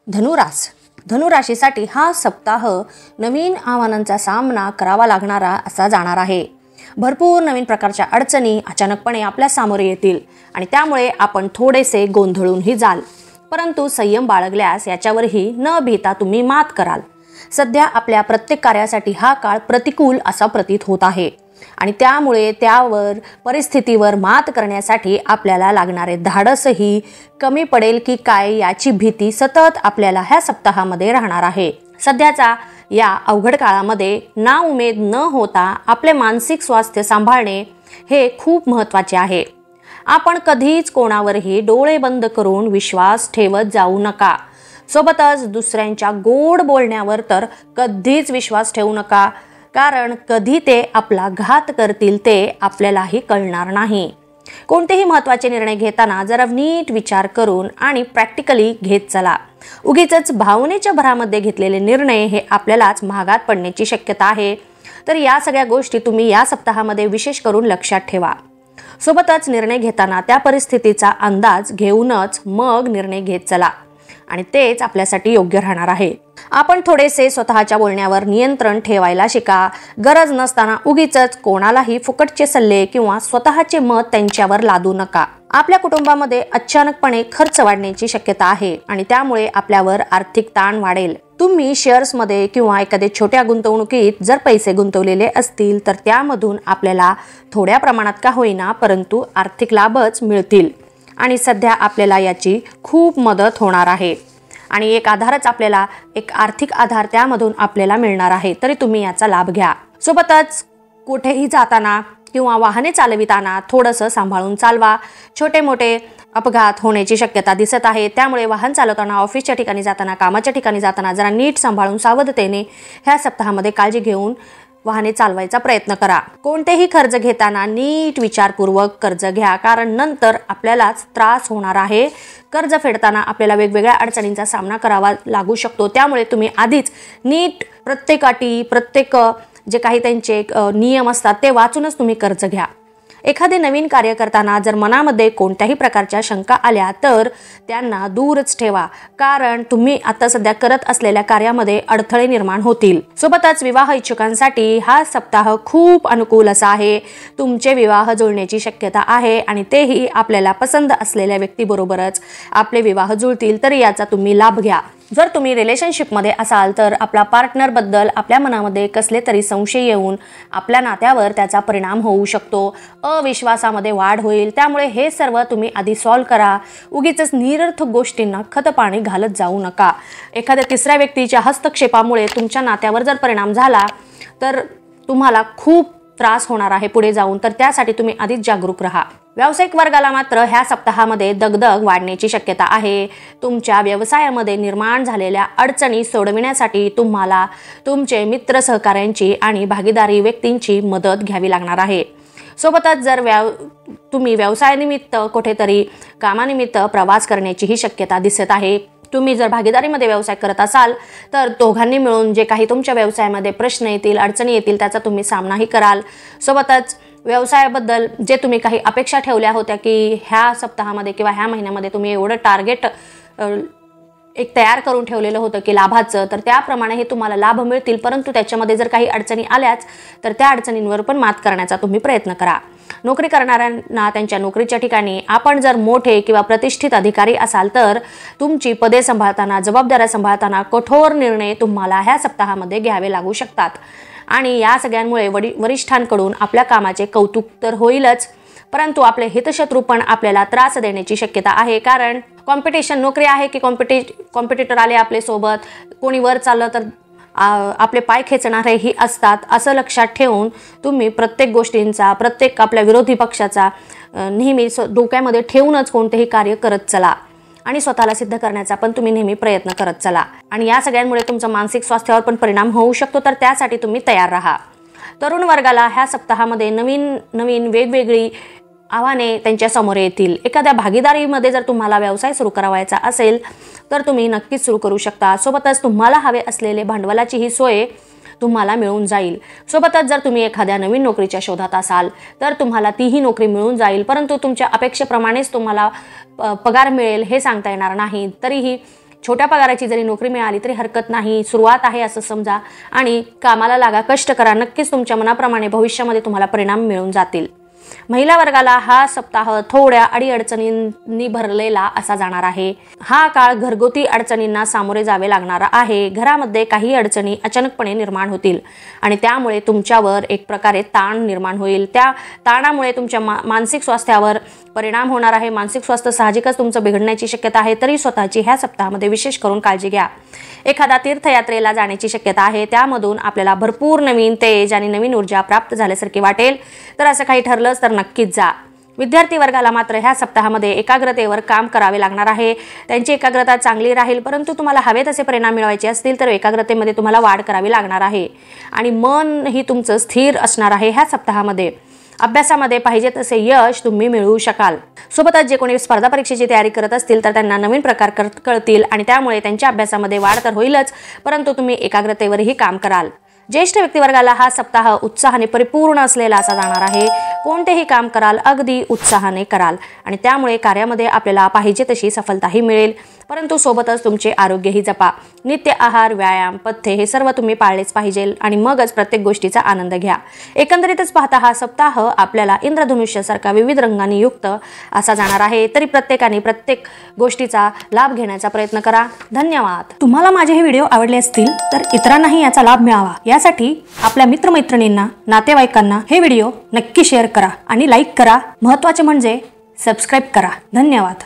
धनुराशीसाठी हा सप्ताह नवीन आव्हानांचा सामना करावा लागणारा असा जाणार आहे। भरपूर नवीन प्रकारच्या अडचणी अचानकपणे आपल्या समोर येतील आणि त्यामुळे आपण थोडेसे गोंधळूनही जाल, परंतु संयम बाळगल्यास याच्यावरही न भीता तुम्ही मात कराल। सध्या आपल्या प्रत्येक कार्यासाठी हा काळ प्रतिकूल असा प्रतीत होत आहे आणि त्यामुळे त्यावर परिस्थितीवर मात करण्यासाठी आपल्याला लागणारे धाडसही कमी पडेल की काय याची भीती सतत आपल्याला ह्या सप्ताहामध्ये राहणार आहे। सध्याचा या अवघड काळामध्ये नाउमेद न होता आपले मानसिक स्वास्थ्य सांभाळणे हे खूप महत्त्वाचे आहे। आपण कधीच कोणावरही डोळे बंद करून विश्वास ठेवत जाऊ नका। सोबतच दुसऱ्यांच्या गोड बोलण्यावर तर कधीच विश्वास ठेवू नका, कारण कधी ते आपला घात करतील ते आपल्यालाही कळणार नाही। कोणतेही महत्त्वाचे निर्णय घेताना जरा नीट विचार करून आणि प्रॅक्टिकली घेत चला। उगीचच भावनेच्या भरामध्ये घेतलेले निर्णय हे आपल्यालाच महागात पडण्याची शक्यता आहे। तर या सगळ्या गोष्टी तुम्ही या सप्ताहामध्ये विशेष करून लक्षात ठेवा। सोबतच निर्णय घेताना त्या परिस्थितीचा अंदाज घेऊनच मग निर्णय घेत चला आणि तेच आपल्यासाठी योग्य राहणार आहे। आपण थोडेसे स्वतःच्या बोलण्यावर नियंत्रण ठेवायला शिका। गरज नसताना उगीचच कोणालाही फुकटचे सल्ले किंवा स्वतःचे मत त्यांच्यावर लादू नका। आपल्या कुटुंबामध्ये अचानकपणे खर्च वाढण्याची शक्यता आहे आणि त्यामुळे आपल्यावर आर्थिक ताण वाढेल। तुम्ही शेअर्समध्ये किंवा एखाद्या छोट्या गुंतवणुकीत जर पैसे गुंतवलेले असतील तर त्यामधून आपल्याला थोड्या प्रमाणात का होईना परंतु आर्थिक लाभच मिळतील आणि सध्या आपल्याला याची खूप मदत होणार आहे आणि एक आर्थिक आधार त्यामधून आपल्याला मिळणार आहे। तरी तुम्ही याचा लाभ घ्या। सोबतच कुठेही जाताना किंवा वाहने चालविताना थोडंसं सांभाळून चालवा। छोटे मोठे अपघात होण्याची शक्यता दिसत आहे, त्यामुळे वाहन चालवताना, ऑफिसच्या ठिकाणी जाताना, कामाच्या ठिकाणी जाताना जरा नीट सांभाळून सावधतेने ह्या सप्ताहामध्ये काळजी घेऊन वाहने चालवायचा प्रयत्न करा। कोणतेही कर्ज घेताना नीट विचारपूर्वक कर्ज घ्या, कारण नंतर आपल्यालाच त्रास होणार आहे। कर्ज फेडताना आपल्याला वेगवेगळ्या अडचणींचा सामना करावा लागू शकतो, त्यामुळे तुम्ही आधीच नीट प्रत्येक अटी, प्रत्येक जे काही त्यांचे नियम असतात ते वाचूनच तुम्ही कर्ज घ्या। एखादे नवीन कार्य करताना जर मनामध्ये कोणत्याही प्रकारच्या शंका आल्या तर त्यांना दूरच ठेवा, कारण तुम्ही आता सध्या करत असलेल्या कार्यामध्ये अडथळे निर्माण होतील। सोबतच विवाह इच्छुकांसाठी हा सप्ताह खूप अनुकूल असा आहे। तुमचे विवाह जुळण्याची शक्यता आहे आणि तेही आपल्याला पसंत असलेल्या व्यक्तीबरोबरच आपले विवाह जुळतील, तर याचा तुम्ही लाभ घ्या। जर तुम्ही रिलेशनशिपमध्ये असाल तर आपल्या पार्टनरबद्दल आपल्या मनामध्ये कसले तरी संशय येऊन आपल्या नात्यावर त्याचा परिणाम होऊ शकतो। अविश्वासामध्ये वाढ होईल, त्यामुळे हे सर्व तुम्ही आधी सॉल्व करा। उगीचच निरर्थक गोष्टींना खतपाणी घालत जाऊ नका। एखाद्या तिसऱ्या व्यक्तीच्या हस्तक्षेपामुळे तुमच्या नात्यावर जर परिणाम झाला तर तुम्हाला खूप त्रास होणार आहे पुढे जाऊन, तर त्यासाठी तुम्ही आधीच जागरूक राहा। व्यावसायिक वर्गाला मात्र ह्या सप्ताहामध्ये दगदग वाढण्याची शक्यता आहे। तुमच्या व्यवसायामध्ये निर्माण झालेल्या अडचणी सोडविण्यासाठी तुम्हाला तुमचे मित्र, सहकाऱ्यांची आणि भागीदारी व्यक्तींची मदत घ्यावी लागणार आहे। सोबतच जर तुम्ही व्यवसायानिमित्त कुठेतरी कामानिमित्त प्रवास करण्याचीही शक्यता दिसत आहे। तुम्ही जर भागीदारीमध्ये व्यवसाय करत असाल तर दोघांनी मिळून जे काही तुमच्या व्यवसायामध्ये प्रश्न येतील, अडचणी येतील त्याचा तुम्ही सामनाही कराल। सोबतच व्यवसायाबद्दल जे तुम्ही काही अपेक्षा ठेवल्या होत्या की ह्या सप्ताहामध्ये किंवा ह्या महिन्यामध्ये तुम्ही एवढं टार्गेट एक तयार करून ठेवलेलं होतं की लाभाचं, तर त्याप्रमाणे हे तुम्हाला लाभ मिळतील, परंतु त्याच्यामध्ये जर काही अडचणी आल्याच तर त्या अडचणींवर पण मात करण्याचा तुम्ही प्रयत्न करा। नोकरी करणाऱ्यांना त्यांच्या नोकरीच्या ठिकाणी आपण जर मोठे किंवा प्रतिष्ठित अधिकारी असाल तर तुमची पदे सांभाळताना, जबाबदाऱ्या सांभाळताना कठोर निर्णय तुम्हाला ह्या सप्ताहामध्ये घ्यावे लागू शकतात आणि या सगळ्यांमुळे वरिष्ठांकडून आपल्या कामाचे कौतुक तर होईलच, परंतु आपले हितशत्रू पण आपल्याला त्रास देण्याची शक्यता आहे। कारण कॉम्पिटिशन, नोकरी आहे की कॉम्पिटिटर आले आपले सोबत, कोणी वर चाललं तर आपले पाय खेचणारेही असतात। असं लक्षात ठेवून तुम्ही प्रत्येक गोष्टींचा, प्रत्येक आपल्या विरोधी पक्षाचा नेहमी डोक्यामध्ये ठेवूनच कोणतेही कार्य करत चला आणि स्वतःला सिद्ध करण्याचा पण तुम्ही नेहमी प्रयत्न करत चला आणि या सगळ्यांमुळे तुमचं मानसिक स्वास्थ्यावर पण परिणाम होऊ शकतो, तर त्यासाठी तुम्ही तयार राहा। तरुण वर्गाला ह्या सप्ताहामध्ये नवीन वेगवेगळी आव्हाने त्यांच्या समोर येतील। एखाद्या भागीदारीमध्ये जर तुम्हाला व्यवसाय सुरू करावायचा असेल तर तुम्ही नक्कीच सुरू करू शकता। सोबतच तुम्हाला हवे असलेले भांडवलाची ही सोय तुम्हाला मिळून जाईल। सोबतच जर तुम्ही एखाद्या नवीन नोकरीच्या शोधात असाल तर तुम्हाला तीही नोकरी मिळून जाईल, परंतु तुमच्या अपेक्षेप्रमाणेच तुम्हाला पगार मिळेल हे सांगता येणार नाही। तरीही छोट्या पगाराची जरी नोकरी मिळाली तरी हरकत नाही, सुरुवात आहे असं समजा आणि कामाला लागा, कष्ट करा. नक्कीच तुमच्या मनाप्रमाणे भविष्यामध्ये तुम्हाला परिणाम मिळून जातील. महिला वर्गाला हा सप्ताह थोड्या अडीअडचणींनी भरलेला असा जाणार आहे. हा काळ घरगुती अडचणींना सामोरे जावे लागणार आहे. घरामध्ये काही अडचणी अचानकपणे निर्माण होतील आणि त्यामुळे तुमच्यावर एक प्रकारे ताण निर्माण होईल. त्या ताणामुळे तुमच्या मानसिक स्वास्थ्यावर परिणाम होणार आहे. मानसिक स्वास्थ्य साहजिकच तुमचं बिघडण्याची शक्यता आहे. तरी स्वतःची ह्या सप्ताहामध्ये विशेष करून काळजी घ्या. एखादा तीर्थयात्रेला जाण्याची शक्यता आहे, त्यामधून आपल्याला भरपूर नवीन तेज आणि नवीन ऊर्जा प्राप्त झाल्यासारखी वाटेल. तर असं काही ठरलं तर नक्कीच जा. विद्यार्थी वर्गाला मात्र ह्या सप्ताहामध्ये एकाग्रतेवर काम करावे लागणार आहे. त्यांची एकाग्रता चांगली राहील, परंतु तुम्हाला हवे तसे परिणाम मिळवायचे असतील तर एकाग्रतेमध्ये तुम्हाला वाढ करावी लागणार आहे आणि मन ही तुमचं स्थिर असणार आहे. ह्या सप्ताहामध्ये अभ्यासामध्ये पाहिजे तसे यश तुम्ही मिळवू शकाल. सोबतच जे कोणी स्पर्धा परीक्षेची तयारी करत असतील तर त्यांना नवीन प्रकार कळतील आणि त्यामुळे त्यांच्या अभ्यासामध्ये वाढ तर होईलच, परंतु तुम्ही एकाग्रतेवरही काम कराल. ज्येष्ठ व्यक्तिवर्गाला हा सप्ताह उत्साहाने परिपूर्ण असलेला असा जाणार आहे. कोणतेही काम कराल अगदी उत्साहाने कराल आणि त्यामुळे कार्यामध्ये आपल्याला पाहिजे तशी सफलताही मिळेल, परंतु सोबतच तुमचे आरोग्यही जपा. नित्य आहार, व्यायाम, पथ्य हे सर्व तुम्ही पाळलेच पाहिजे आणि मगच प्रत्येक गोष्टीचा आनंद घ्या. एकंदरीतच पाहता हा सप्ताह आपल्याला इंद्रधनुष्यासारखा विविध रंगांनी युक्त असा जाणार आहे. तरी प्रत्येकाने प्रत्येक गोष्टीचा लाभ घेण्याचा प्रयत्न करा. धन्यवाद. तुम्हाला माझे हे व्हिडिओ आवडले असतील तर इतरांनाही याचा लाभ मिळावा यासाठी आपल्या मित्रमैत्रिणींना, नातेवाईकांना हे व्हिडिओ नक्की शेअर करा आणि लाईक करा. महत्त्वाचे म्हणजे सबस्क्राईब करा. धन्यवाद.